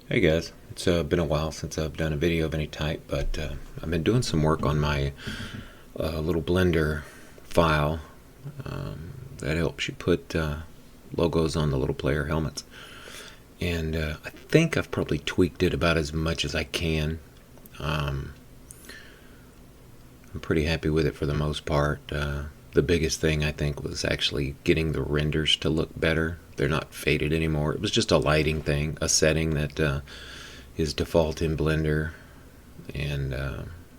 Hey guys, it's been a while since I've done a video of any type, but I've been doing some work on my little Blender file that helps you put logos on the little player helmets. And I think I've probably tweaked it about as much as I can. I'm pretty happy with it for the most part. The biggest thing I think was actually getting the renders to look better. They're not faded anymore. It was just a lighting thing, a setting that is default in Blender, and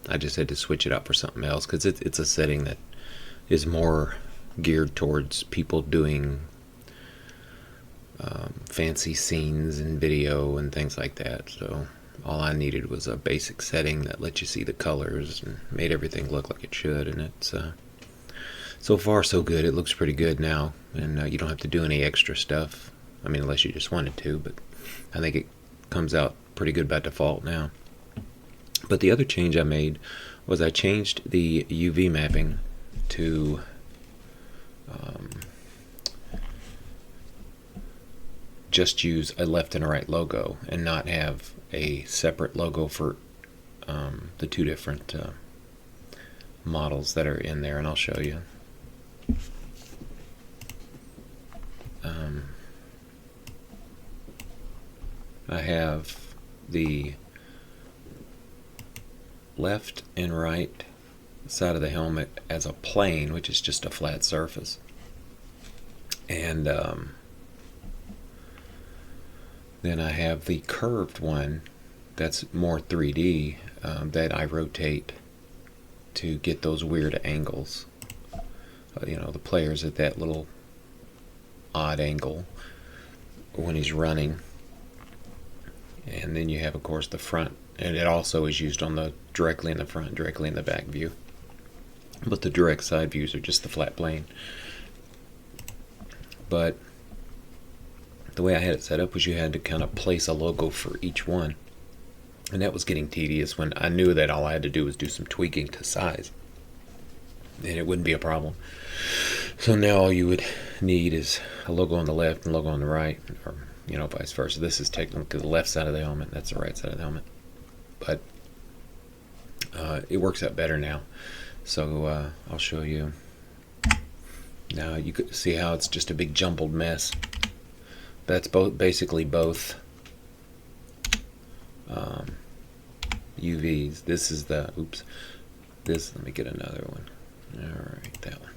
I just had to switch it up for something else because it's a setting that is more geared towards people doing fancy scenes and video and things like that. So all I needed was a basic setting that let you see the colors and made everything look like it should, and it's so far so good. It looks pretty good now, and you don't have to do any extra stuff. I mean, unless you just wanted to, but I think it comes out pretty good by default now. But the other change I made was I changed the UV mapping to just use a left and a right logo and not have a separate logo for the two different models that are in there, and I'll show you. I have the left and right side of the helmet as a plane, which is just a flat surface, and then I have the curved one that's more 3D that I rotate to get those weird angles. The player's at that little odd angle when he's running. And then you have, of course, the front, and it also is used on the directly in the front, directly in the back view. But the direct side views are just the flat plane. But the way I had it set up was you had to kind of place a logo for each one. And that was getting tedious when I knew that all I had to do was do some tweaking to size, and it wouldn't be a problem. So now all you would need is a logo on the left and a logo on the right, or vice versa. This is technically the left side of the helmet, that's the right side of the helmet. But it works out better now. So I'll show you. Now you can see how it's just a big jumbled mess. That's basically both UVs. This is the, let me get another one. Alright, that one.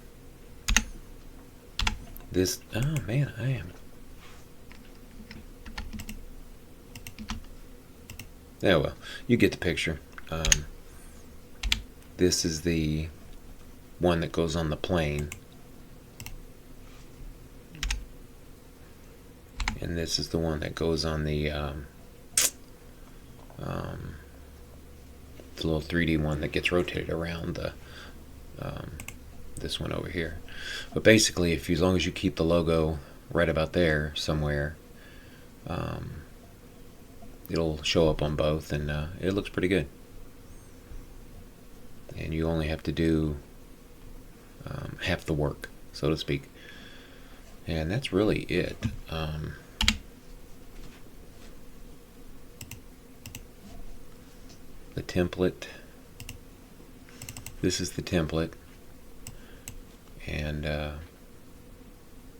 This, oh man, I am. Oh well, you get the picture. This is the one that goes on the plane, and this is the one that goes on the little 3D one that gets rotated around the this one over here. But basically, as long as you keep the logo right about there somewhere, it'll show up on both, and it looks pretty good. And you only have to do half the work, so to speak. And that's really it. The template. This is the template, and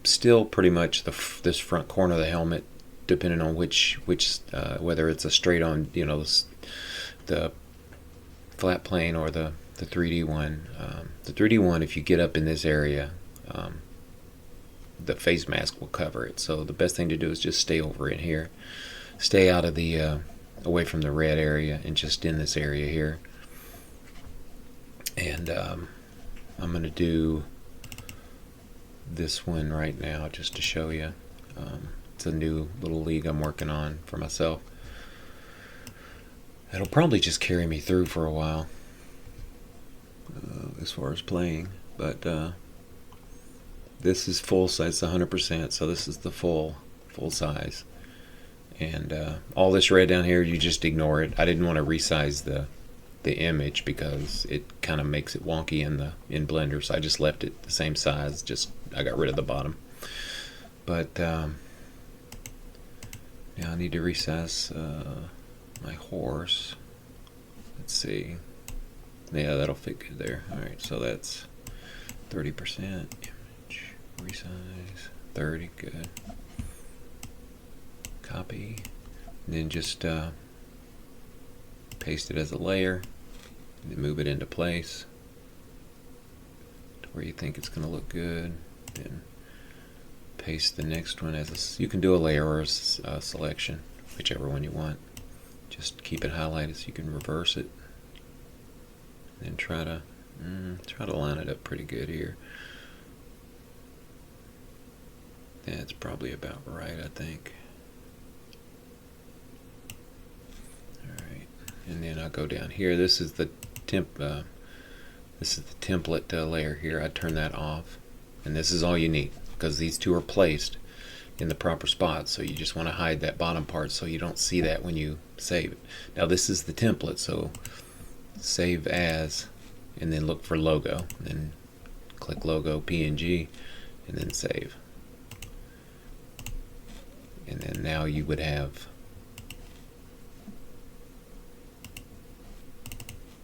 still pretty much this front corner of the helmet, depending on which whether it's a straight on, the flat plane or the 3D one. The 3D one, if you get up in this area, the face mask will cover it. So the best thing to do is just stay over in here, stay out of the away from the red area, and just in this area here. And I'm going to do this one right now just to show you. It's a new little league I'm working on for myself. It'll probably just carry me through for a while as far as playing, but this is full size, 100%, so this is the full size. And all this red down here, you just ignore it. I didn't want to resize the image because it kind of makes it wonky in Blender, so I just left it the same size. Just I got rid of the bottom. But Now I need to resize my horse. Let's see. Yeah, that'll fit good there. Alright, so that's 30%. Image, resize, 30, good. Copy. And then just paste it as a layer. And then move it into place to where you think it's going to look good. Then paste the next one as a, you can do a layer or a selection, whichever one you want. Just keep it highlighted so you can reverse it. And try to line it up pretty good here. That's probably about right, I think. Alright, and then I'll go down here. This is the template layer here. I turn that off, and this is all you need because these two are placed in the proper spot. So you just want to hide that bottom part so you don't see that when you save it. Now this is the template, so save as, and then look for logo, and then click logo PNG, and then save. And then now you would have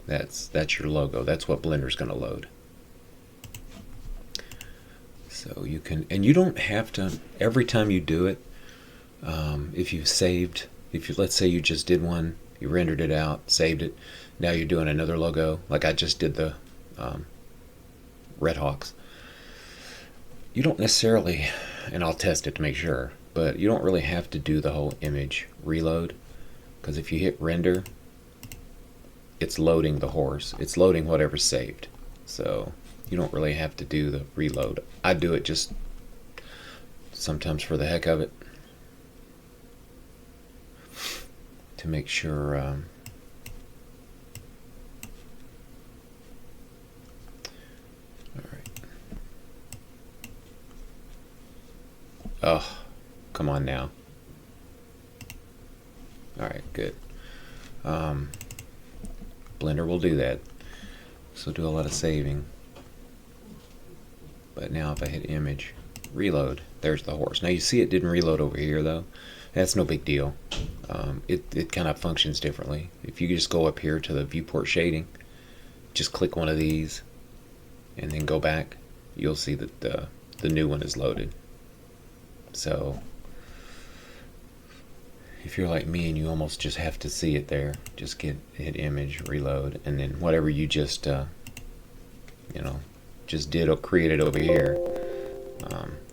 that's your logo. That's what Blender's going to load. So you can, and you don't have to every time you do it. If you've saved, let's say you just did one, you rendered it out, saved it. Now you're doing another logo, like I just did the Red Hawks. You don't necessarily, and I'll test it to make sure, but you don't really have to do the whole image reload, because if you hit render, it's loading the horse. It's loading whatever's saved. So you don't really have to do the reload. I do it just sometimes for the heck of it, to make sure oh, come on now. Alright, good. Blender will do that. So do a lot of saving. But now if I hit image, reload, there's the horse. Now you see it didn't reload over here though. That's no big deal. It kind of functions differently. If you just go up here to the viewport shading, just click one of these and then go back, you'll see that the new one is loaded. So if you're like me and you almost just have to see it there, just hit image, reload, and then whatever you just just did or created over here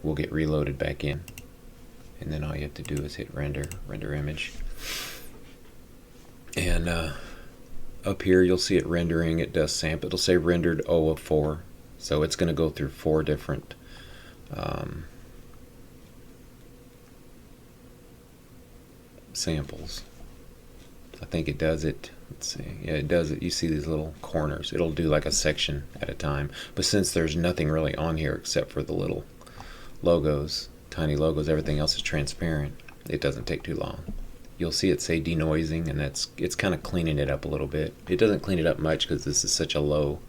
will get reloaded back in. And then all you have to do is hit render image. And up here you'll see it rendering. It does sample. It'll say rendered O of 4. So it's going to go through 4 different samples. I think it does it. Let's see. Yeah, it does it. You see these little corners. It'll do like a section at a time. But since there's nothing really on here except for the little logos, tiny logos, everything else is transparent, it doesn't take too long. You'll see it say denoising, and it's kind of cleaning it up a little bit. It doesn't clean it up much because this is such a low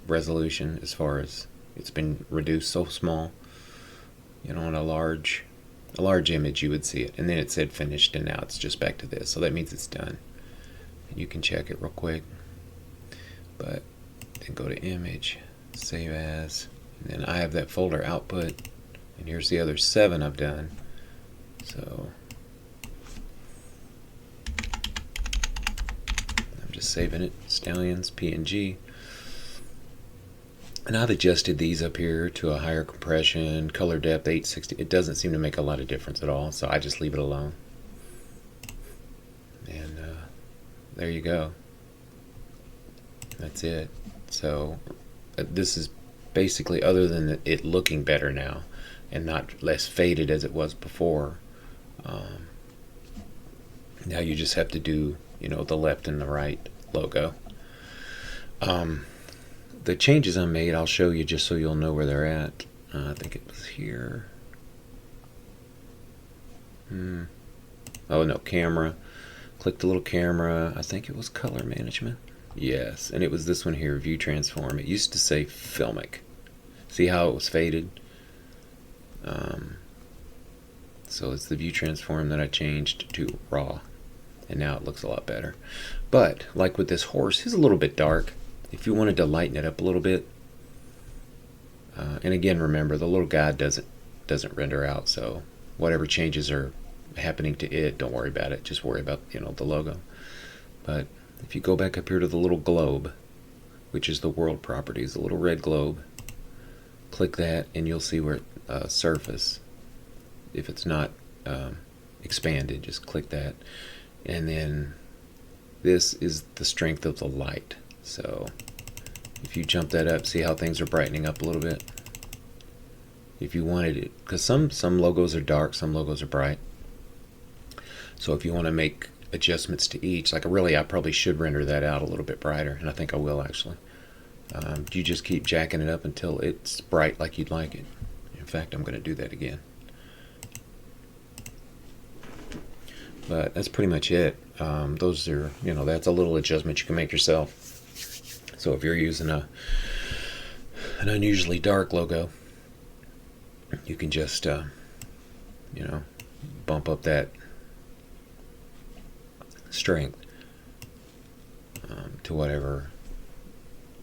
resolution as far as it's been reduced so small. You know, on a large image you would see it, and then it said finished, and now it's just back to this, so that means it's done. And you can check it real quick, but then go to image, save as, and then I have that folder output, and here's the other 7 I've done. So I'm just saving it, Stallions PNG. And I've adjusted these up here to a higher compression, color depth 860. It doesn't seem to make a lot of difference at all, so I just leave it alone. And there you go. That's it. So this is basically, other than it looking better now and not less faded as it was before, now you just have to do, the left and the right logo. The changes I made, I'll show you just so you'll know where they're at. I think it was here. Oh no, camera. Click the little camera. I think it was color management. Yes, and it was this one here, view transform. It used to say filmic. See how it was faded? So it's the view transform that I changed to raw, and now it looks a lot better. But like with this horse, he's a little bit dark. If you wanted to lighten it up a little bit, and again, remember the little guy doesn't render out, so whatever changes are happening to it, don't worry about it. Just worry about the logo. But if you go back up here to the little globe, which is the world properties, the little red globe, click that, and you'll see where surface. If it's not expanded, just click that, and then this is the strength of the light. So if you jump that up, see how things are brightening up a little bit. If you wanted it, because some logos are dark, some logos are bright. So if you want to make adjustments to each, like I probably should render that out a little bit brighter, and I think I will actually. You just keep jacking it up until it's bright like you'd like it. In fact, I'm going to do that again. But that's pretty much it. Those are, that's a little adjustment you can make yourself. So if you're using an unusually dark logo, you can just, bump up that strength to whatever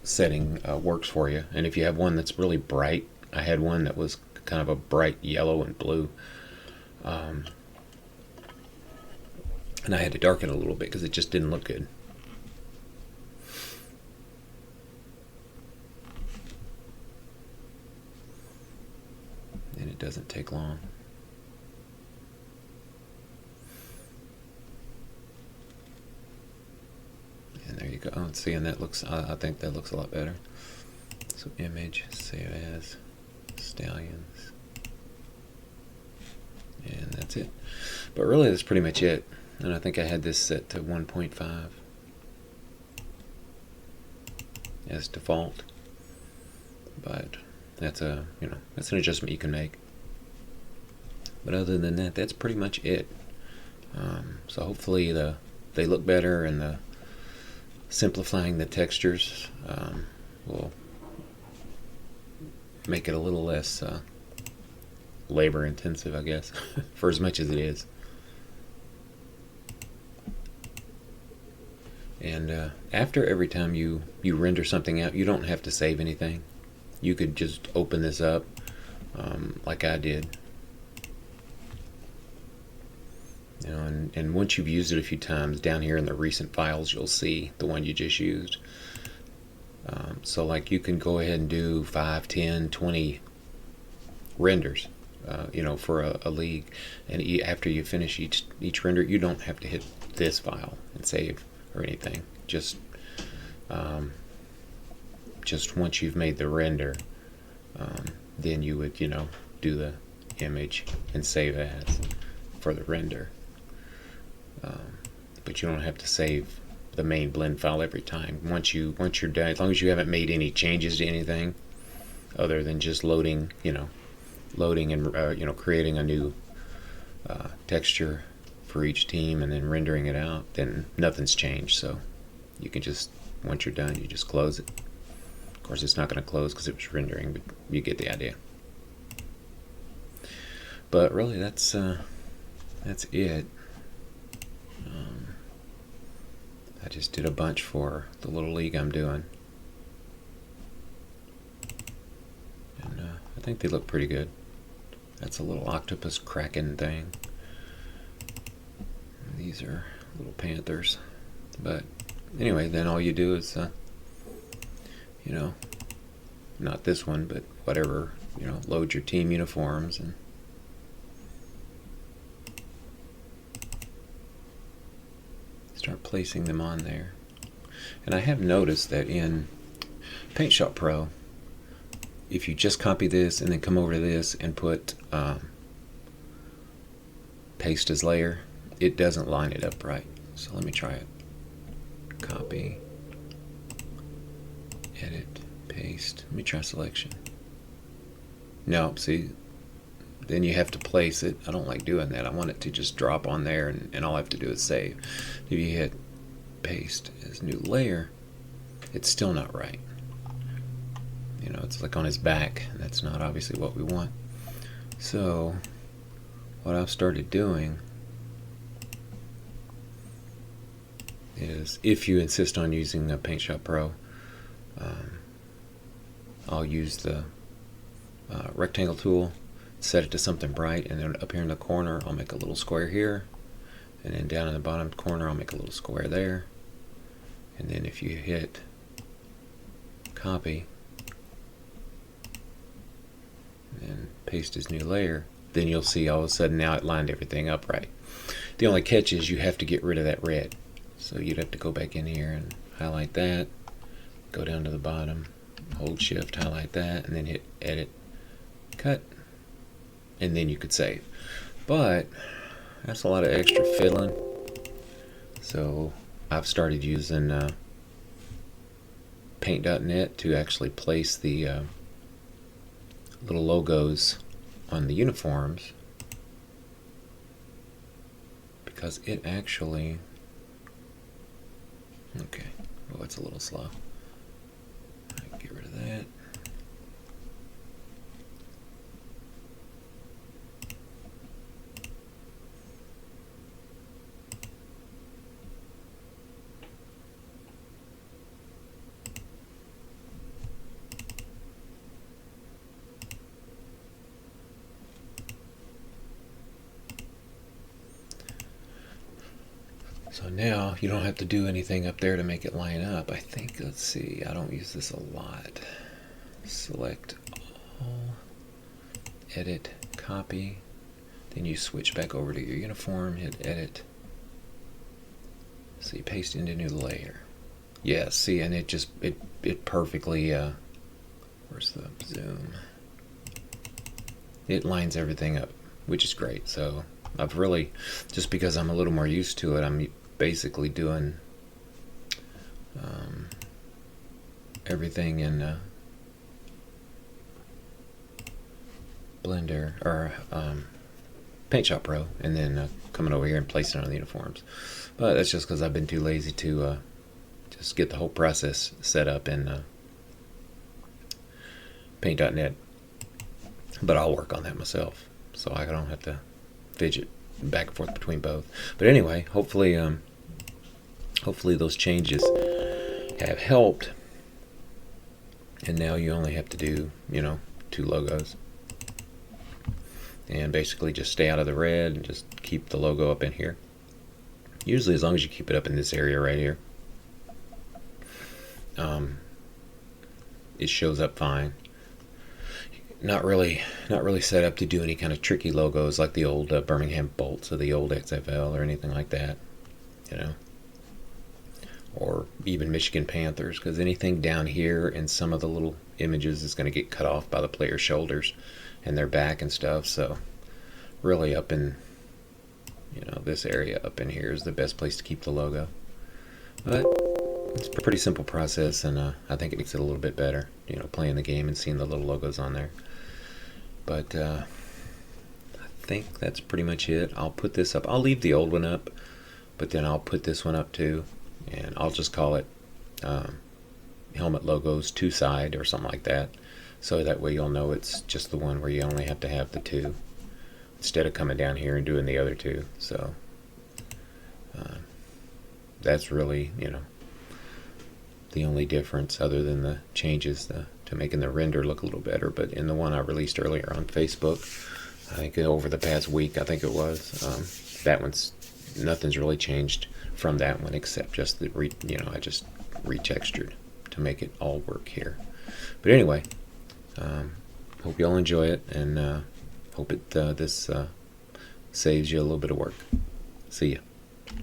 setting works for you. And if you have one that's really bright, I had one that was kind of a bright yellow and blue, and I had to darken it a little bit because it just didn't look good. And it doesn't take long. And there you go. Oh, see, and that looks, I think that looks a lot better. So image, save as, stallions. And that's it. But really, that's pretty much it. And I think I had this set to 1.5 as default. But that's that's an adjustment you can make. But other than that, that's pretty much it. So hopefully they look better, and the simplifying the textures will make it a little less labor intensive, I guess, for as much as it is. And after every time you render something out, you don't have to save anything. You could just open this up like I did. And once you've used it a few times, down here in the recent files, you'll see the one you just used. So like you can go ahead and do 5, 10, 20 renders, for a league. And after you finish each render, you don't have to hit this file and save or anything. Just once you've made the render, then you would, do the image and save as for the render. But you don't have to save the main blend file every time. Once you're done, as long as you haven't made any changes to anything other than just loading and creating a new texture for each team and then rendering it out, then nothing's changed. So you can just, once you're done, you just close it. Of course, it's not going to close because it was rendering, but you get the idea. But really, that's it. I just did a bunch for the little league I'm doing, and I think they look pretty good. That's a little octopus kraken thing. These are little panthers. But anyway, then all you do is, not this one, but whatever, load your team uniforms and start placing them on there. And I have noticed that in Paint Shop Pro, if you just copy this and then come over to this and put paste as layer, it doesn't line it up right. So let me try it. Copy, edit, paste. Let me try selection. No, see, then you have to place it. I don't like doing that. I want it to just drop on there, and all I have to do is save. If you hit paste as new layer, it's still not right. It's like on his back, and that's not obviously what we want. So what I've started doing is, if you insist on using a Paint Shop Pro, I'll use the rectangle tool, set it to something bright, and then up here in the corner I'll make a little square here, and then down in the bottom corner I'll make a little square there, and then if you hit copy and paste his new layer, then you'll see all of a sudden now it lined everything up right. The only catch is you have to get rid of that red, so you'd have to go back in here and highlight that, go down to the bottom, hold shift, highlight that, and then hit edit, cut, and then you could save. But that's a lot of extra fiddling, so I've started using paint.net to actually place the little logos on the uniforms, because it actually, okay, oh, it's a little slow. Get rid of that. So now you don't have to do anything up there to make it line up. I think, let's see, I don't use this a lot. Select all, edit, copy, then you switch back over to your uniform, hit edit. So you paste into new layer. Yeah, see, and it perfectly, where's the zoom? It lines everything up, which is great. So I've really, just because I'm a little more used to it, I'm basically doing everything in Blender or Paint Shop Pro, and then coming over here and placing it on the uniforms. But that's just because I've been too lazy to just get the whole process set up in Paint.net. But I'll work on that myself, so I don't have to fidget back and forth between both. But anyway, hopefully those changes have helped, and now you only have to do, 2 logos, and basically just stay out of the red and just keep the logo up in here. Usually, as long as you keep it up in this area right here, it shows up fine. Not really set up to do any kind of tricky logos like the old Birmingham Bolts or the old XFL or anything like that, or even Michigan Panthers, because anything down here in some of the little images is going to get cut off by the player's shoulders and their back and stuff. So really up in this area up in here is the best place to keep the logo. But it's a pretty simple process, and I think it makes it a little bit better, playing the game and seeing the little logos on there. But I think that's pretty much it. I'll put this up. I'll leave the old one up, but then I'll put this one up too, and I'll just call it Helmet Logos 2 Side or something like that, so that way you'll know it's just the one where you only have to have the 2 instead of coming down here and doing the other 2. So that's really, the only difference, other than the changes to making the render look a little better. But in the one I released earlier on Facebook, I think over the past week, I think it was, that one's, nothing's really changed from that one except just the I just retextured to make it all work here. But anyway, hope you all enjoy it, and hope this saves you a little bit of work. See ya.